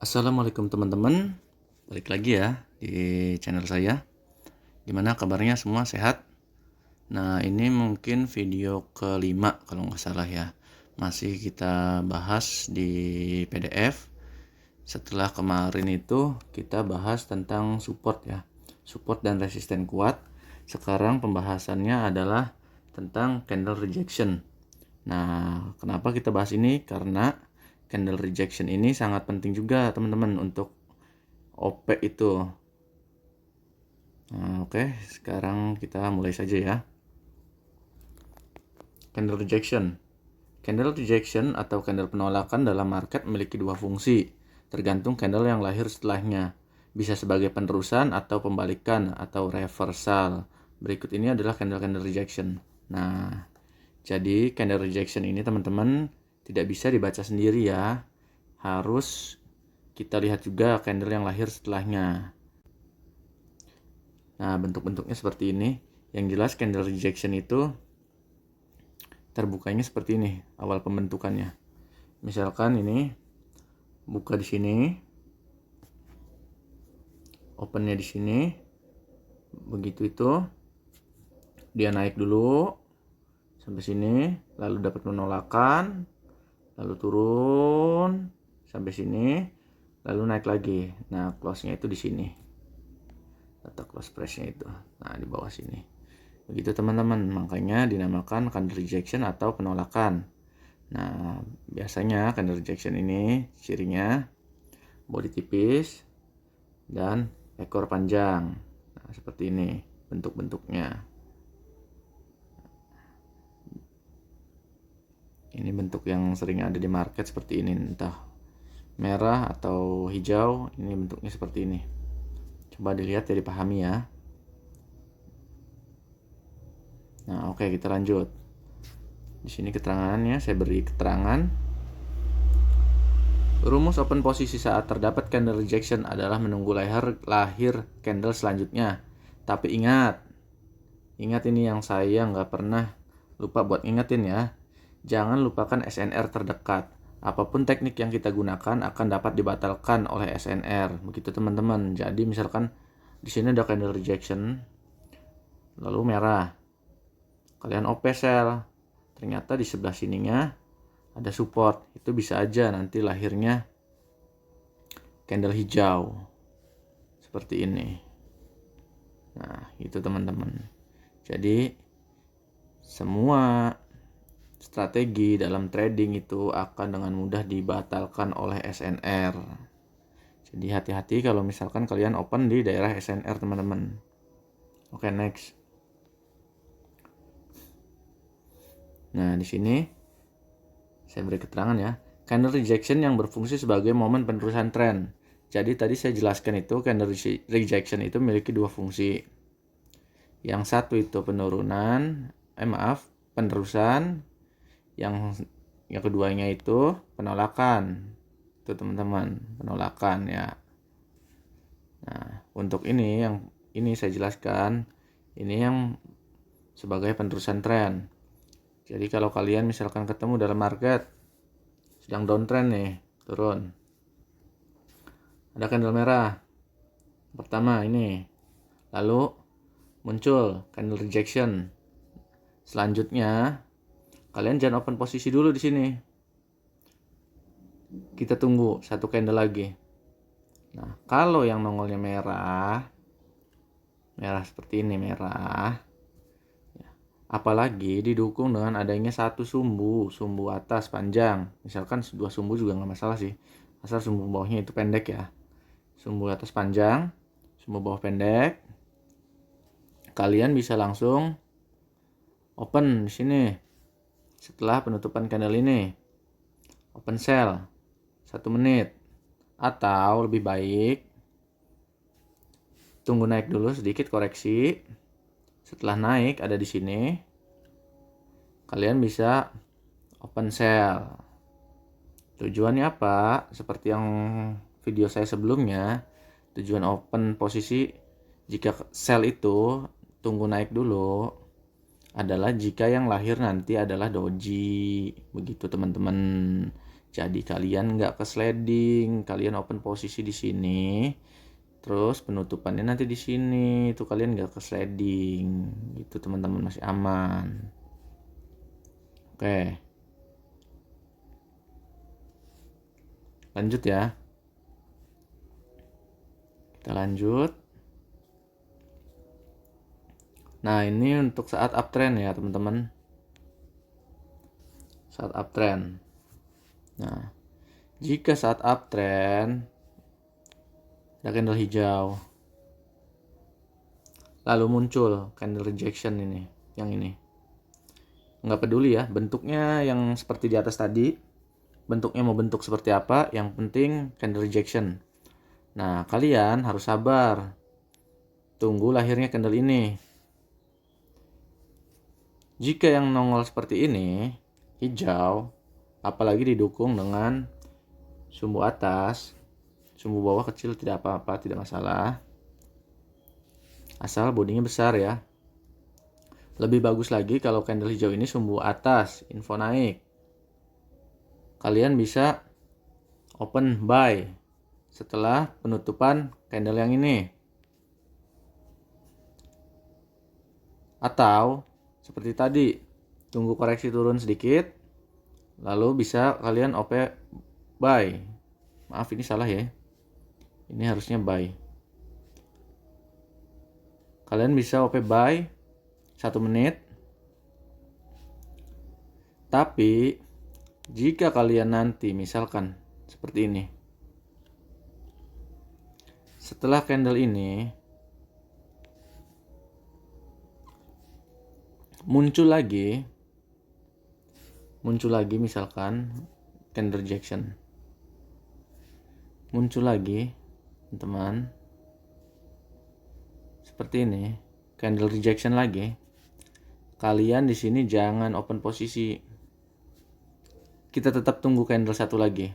Assalamualaikum teman-teman, balik lagi ya di channel saya. Gimana kabarnya, semua sehat? Nah, ini mungkin video kelima kalau nggak salah ya. Masih kita bahas di PDF. Setelah kemarin itu kita bahas tentang support ya, support dan resisten kuat. Sekarang pembahasannya adalah tentang candle rejection. Nah, kenapa kita bahas ini? Karena candle rejection ini sangat penting juga teman-teman untuk OP itu. Nah, oke, sekarang kita mulai saja ya. Candle rejection. Candle rejection atau candle penolakan dalam market memiliki dua fungsi, tergantung candle yang lahir setelahnya. Bisa sebagai penerusan atau pembalikan atau reversal. Berikut ini adalah candle rejection. Nah, jadi candle rejection ini teman-teman tidak bisa dibaca sendiri ya. Harus kita lihat juga candle yang lahir setelahnya. Nah, bentuk-bentuknya seperti ini. Yang jelas candle rejection itu terbukanya seperti ini awal pembentukannya. Misalkan ini buka di sini, opennya di sini, begitu itu dia naik dulu sampai sini, lalu dapat penolakan, lalu turun sampai sini, lalu naik lagi. Nah, close-nya itu di sini. Data close price-nya itu. Nah, di bawah sini. Begitu teman-teman, makanya dinamakan candle rejection atau penolakan. Nah, biasanya candle rejection ini cirinya body tipis dan ekor panjang. Nah, seperti ini bentuk-bentuknya. Ini bentuk yang sering ada di market seperti ini, entah merah atau hijau. Ini bentuknya seperti ini. Coba dilihat ya, dipahami ya. Nah, oke, kita lanjut. Di sini keterangannya, saya beri keterangan. Rumus open posisi saat terdapat candle rejection adalah menunggu lahir candle selanjutnya. Tapi ingat ini yang saya nggak pernah lupa buat ingetin ya. Jangan lupakan SNR terdekat. Apapun teknik yang kita gunakan akan dapat dibatalkan oleh SNR. Begitu teman-teman. Jadi misalkan di sini ada candle rejection, lalu merah. Kalian OP sell. Ternyata di sebelah sininya ada support. Itu bisa aja nanti lahirnya candle hijau seperti ini. Nah, itu teman-teman. Jadi semua strategi dalam trading itu akan dengan mudah dibatalkan oleh SNR. Jadi hati-hati kalau misalkan kalian open di daerah SNR teman-teman. Oke, next. Nah, di sini saya beri keterangan ya. Candle rejection yang berfungsi sebagai momen penerusan tren. Jadi tadi saya jelaskan itu candle rejection itu memiliki dua fungsi. Yang satu itu penerusan. Yang keduanya itu penolakan. Itu teman-teman, penolakan ya. Nah, untuk ini saya jelaskan, ini yang sebagai penerusan tren. Jadi kalau kalian misalkan ketemu dalam market sedang downtrend nih, turun, ada candle merah pertama ini, lalu muncul candle rejection. Selanjutnya kalian jangan open posisi dulu di sini. Kita tunggu satu candle lagi. Nah, kalau yang nongolnya merah seperti ini, merah. Apalagi didukung dengan adanya satu sumbu atas panjang. Misalkan dua sumbu juga nggak masalah sih, asal sumbu bawahnya itu pendek ya. Sumbu atas panjang, sumbu bawah pendek. Kalian bisa langsung open di sini. Setelah penutupan candle ini, open sell 1 menit. Atau lebih baik tunggu naik dulu sedikit, koreksi. Setelah naik ada di sini, kalian bisa open sell. Tujuannya apa? Seperti yang video saya sebelumnya, tujuan open posisi jika sell itu tunggu naik dulu adalah jika yang lahir nanti adalah doji. Begitu teman-teman. Jadi kalian nggak ke sliding, kalian open posisi di sini. Terus penutupannya nanti di sini, itu kalian nggak ke sliding, gitu teman-teman, masih aman. Oke, lanjut ya. Kita lanjut. Nah, ini untuk saat uptrend ya teman-teman. Saat uptrend. Nah, jika saat uptrend ada candle hijau, lalu muncul candle rejection ini, yang ini. Nggak peduli ya, bentuknya yang seperti di atas tadi. Bentuknya mau bentuk seperti apa, yang penting candle rejection. Nah, kalian harus sabar. Tunggu lahirnya candle ini. Jika yang nongol seperti ini, hijau, apalagi didukung dengan sumbu atas, sumbu bawah kecil tidak apa-apa, tidak masalah. Asal bodinya besar ya. Lebih bagus lagi kalau candle hijau ini sumbu atas, info naik. Kalian bisa open buy setelah penutupan candle yang ini. Atau seperti tadi, tunggu koreksi turun sedikit, lalu bisa kalian OP buy. Maaf, ini salah ya. Ini harusnya buy. Kalian bisa OP buy 1 menit. Tapi jika kalian nanti misalkan seperti ini, setelah candle ini muncul lagi misalkan candle rejection, muncul lagi teman-teman seperti ini, candle rejection lagi, kalian di sini jangan open posisi. Kita tetap tunggu candle satu lagi,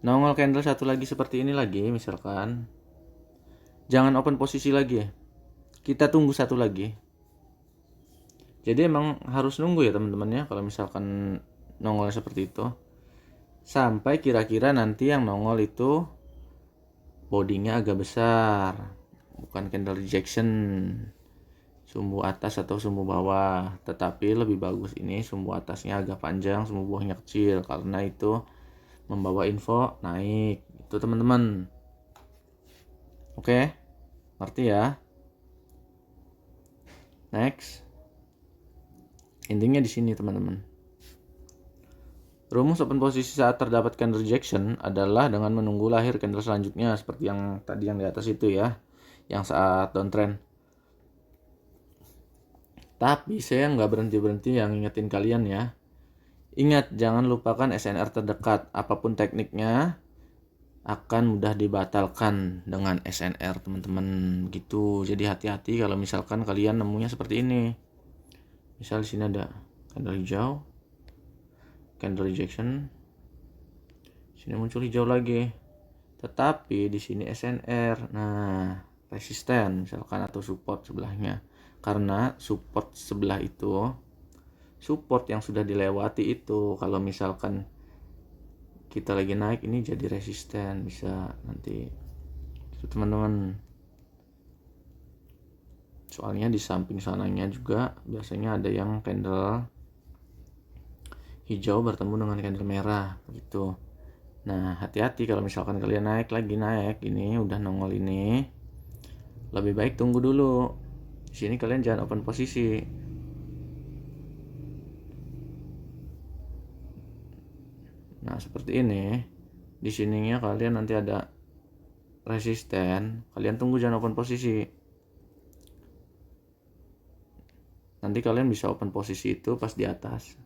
nongol candle satu lagi seperti ini lagi misalkan, jangan open posisi lagi, kita tunggu satu lagi. Jadi emang harus nunggu ya teman-teman ya, kalau misalkan nongol seperti itu, sampai kira-kira nanti yang nongol itu bodinya agak besar, bukan candle rejection sumbu atas atau sumbu bawah, tetapi lebih bagus ini sumbu atasnya agak panjang, sumbu bawahnya kecil, karena itu membawa info naik itu teman-teman. Oke, ngerti ya? Next, intinya di sini teman-teman. Rumus open posisi saat terdapat candle rejection adalah dengan menunggu lahir candle selanjutnya, seperti yang tadi yang di atas itu ya, yang saat downtrend. Tapi saya nggak berhenti-berhenti yang ngingetin kalian ya. Ingat, jangan lupakan SNR terdekat. Apapun tekniknya akan mudah dibatalkan dengan SNR teman-teman gitu. Jadi hati-hati kalau misalkan kalian nemunya seperti ini. Misal di sini ada candle hijau, candle rejection, sini muncul hijau lagi, tetapi di sini SNR. Nah, resisten misalkan atau support sebelahnya. Karena support sebelah itu, support yang sudah dilewati itu, kalau misalkan kita lagi naik ini jadi resisten, bisa nanti itu teman-teman. Soalnya di samping sananya juga biasanya ada yang candle hijau bertemu dengan candle merah gitu. Nah, hati-hati kalau misalkan kalian naik ini udah nongol ini, lebih baik tunggu dulu. Di sini kalian jangan open posisi. Nah, seperti ini. Di sininya kalian nanti ada resisten, kalian tunggu, jangan open posisi. Nanti kalian bisa open posisi itu pas di atas,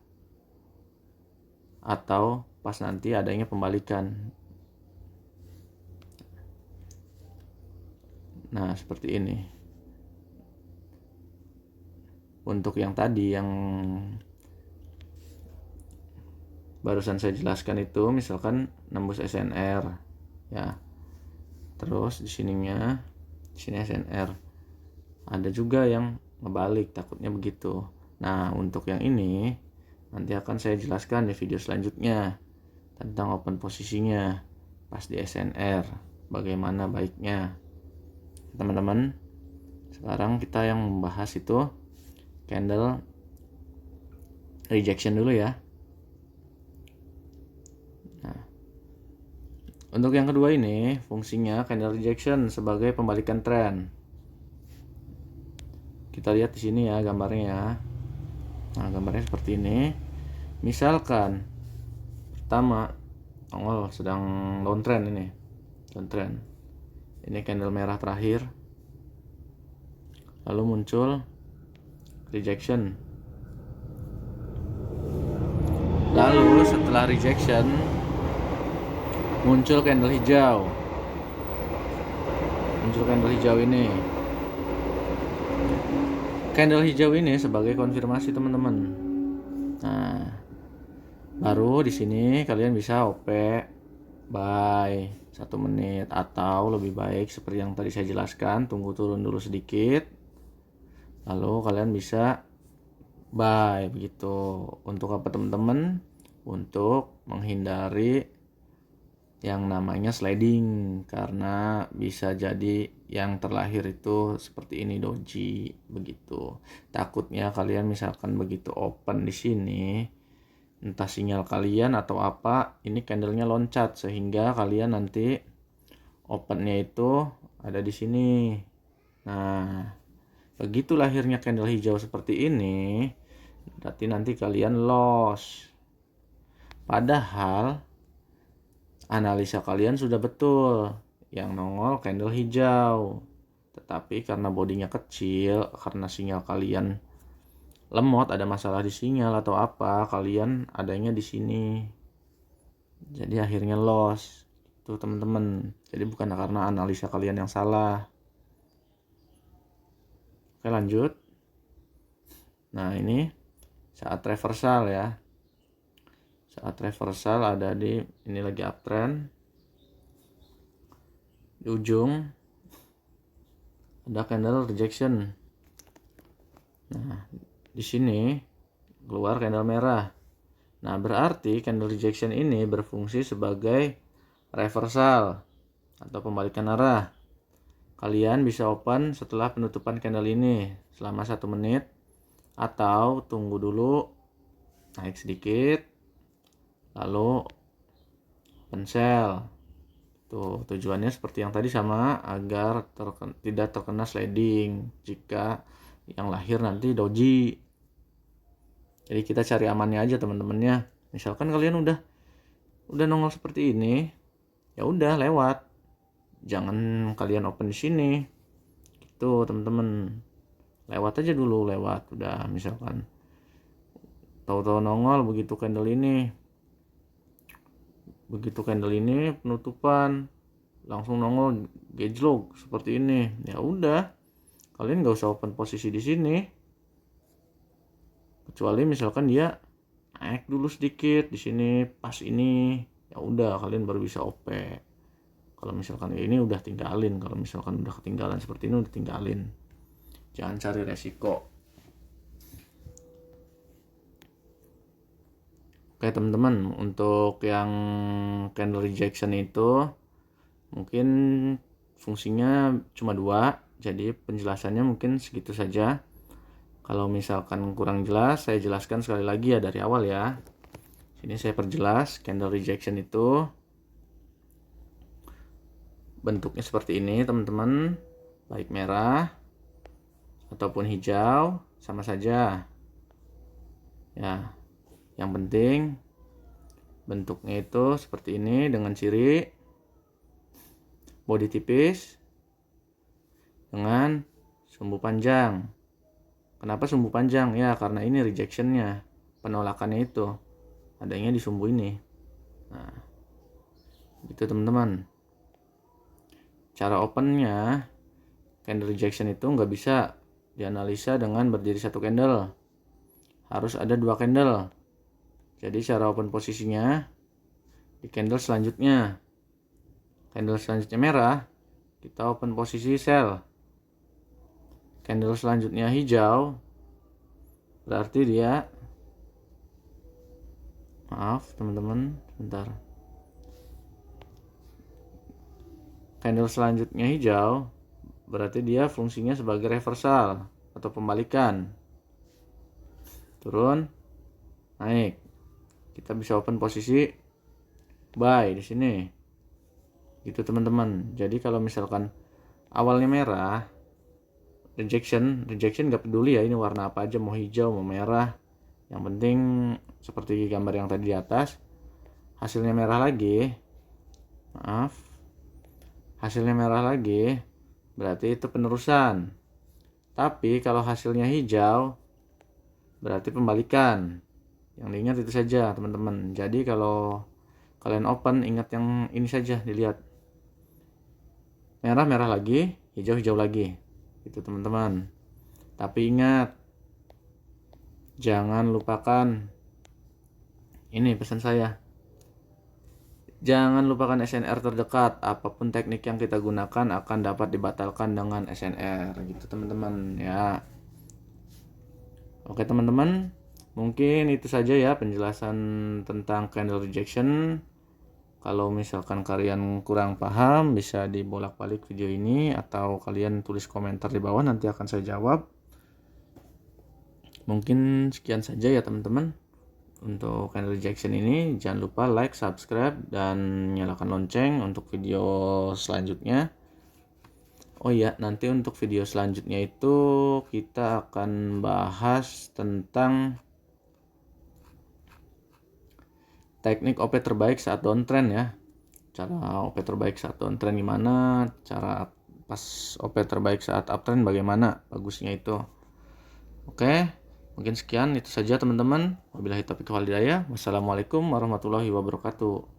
atau pas nanti adanya pembalikan. Nah, seperti ini. Untuk yang tadi yang barusan saya jelaskan itu, misalkan nembus SNR ya, terus di sininya, di sini SNR, ada juga yang ngebalik, takutnya begitu. Nah, untuk yang ini Nanti akan saya jelaskan di video selanjutnya tentang open posisinya pas di SNR, bagaimana baiknya. Teman-teman, sekarang kita yang membahas itu candle rejection dulu ya. Nah, untuk yang kedua ini fungsinya candle rejection sebagai pembalikan tren. Kita lihat di sini ya gambarnya ya. Nah, gambarnya seperti ini. Misalkan pertama sedang downtrend ini. Downtrend. Ini candle merah terakhir. Lalu muncul rejection. Lalu setelah rejection muncul candle hijau. Muncul candle hijau ini. Candle hijau ini sebagai konfirmasi teman-teman. Nah, baru di sini kalian bisa OP buy 1 menit, atau lebih baik seperti yang tadi saya jelaskan, tunggu turun dulu sedikit. Lalu kalian bisa buy begitu. Untuk apa teman-teman? Untuk menghindari yang namanya sliding, karena bisa jadi yang terlahir itu seperti ini doji begitu. Takutnya kalian misalkan begitu open di sini, entah sinyal kalian atau apa, ini candlenya loncat sehingga kalian nanti opennya itu ada di sini. Nah, begitu lahirnya candle hijau seperti ini, berarti nanti kalian loss. Padahal analisa kalian sudah betul, yang nongol candle hijau. Tetapi karena bodinya kecil, karena sinyal kalian lemot, ada masalah di sinyal atau apa, kalian adanya di sini. Jadi akhirnya loss. Itu teman-teman. Jadi bukan karena analisa kalian yang salah. Oke, lanjut. Nah, ini saat reversal ya. Saat reversal ada ini lagi uptrend. Di ujung ada candle rejection. Nah, di sini keluar candle merah. Nah, berarti candle rejection ini berfungsi sebagai reversal atau pembalikan arah. Kalian bisa open setelah penutupan candle ini selama 1 menit, atau tunggu dulu naik sedikit lalu open sell. Tuh, tujuannya seperti yang tadi sama, agar tidak terkena sliding jika yang lahir nanti doji. Jadi kita cari amannya aja teman-temannya. Misalkan kalian udah nongol seperti ini, ya udah lewat. Jangan kalian open di sini. Gitu, teman-teman. Lewat aja dulu, lewat. Udah misalkan tahu-tahu nongol begitu candle ini. Begitu candle ini penutupan, langsung nongol gejlok seperti ini. Ya udah, kalian nggak usah open posisi di sini. Kecuali misalkan dia naik dulu sedikit di sini pas ini, ya udah kalian baru bisa OP. Kalau misalkan ini udah tinggalin, kalau misalkan udah ketinggalan seperti ini udah tinggalin. Jangan cari resiko. Oke teman-teman, untuk yang candle rejection itu mungkin fungsinya cuma 2, jadi penjelasannya mungkin segitu saja. Kalau misalkan kurang jelas, saya jelaskan sekali lagi ya dari awal ya. Sini saya perjelas, candle rejection itu bentuknya seperti ini teman-teman, baik merah ataupun hijau sama saja ya. Yang penting bentuknya itu seperti ini dengan ciri bodi tipis dengan sumbu panjang. Kenapa sumbu panjang? Ya karena ini rejectionnya, penolakannya itu adanya di sumbu ini. Nah, gitu teman-teman. Cara opennya candle rejection itu nggak bisa dianalisa dengan berdiri 1 candle, harus ada 2 candle. Jadi cara open posisinya di candle selanjutnya. Candle selanjutnya merah, kita open posisi sell. Candle selanjutnya hijau, berarti dia Maaf teman-teman, bentar. Candle selanjutnya hijau, berarti dia fungsinya sebagai reversal atau pembalikan. Turun, naik. Kita bisa open posisi buy di sini. Gitu teman-teman. Jadi kalau misalkan awalnya merah, rejection nggak peduli ya ini warna apa aja, mau hijau mau merah, yang penting seperti gambar yang tadi di atas, hasilnya merah lagi, berarti itu penerusan. Tapi kalau hasilnya hijau berarti pembalikan. Yang diingat itu saja teman-teman. Jadi kalau kalian open, ingat yang ini saja, dilihat merah lagi, hijau lagi, itu teman-teman. Tapi ingat, jangan lupakan ini pesan saya, jangan lupakan SNR terdekat. Apapun teknik yang kita gunakan akan dapat dibatalkan dengan SNR, gitu teman-teman ya. Oke teman-teman, mungkin itu saja ya penjelasan tentang candle rejection. Kalau misalkan kalian kurang paham, bisa dibolak-balik video ini atau kalian tulis komentar di bawah, nanti akan saya jawab. Mungkin sekian saja ya teman-teman untuk candle rejection ini. Jangan lupa like, subscribe, dan nyalakan lonceng untuk video selanjutnya. Oh iya, nanti untuk video selanjutnya itu kita akan bahas tentang teknik OP terbaik saat downtrend ya. Cara OP terbaik saat downtrend gimana, cara pas OP terbaik saat uptrend bagaimana bagusnya itu. Oke, mungkin sekian itu saja teman-teman. Wabillahi taufiq wal hidayah. Wassalamualaikum warahmatullahi wabarakatuh.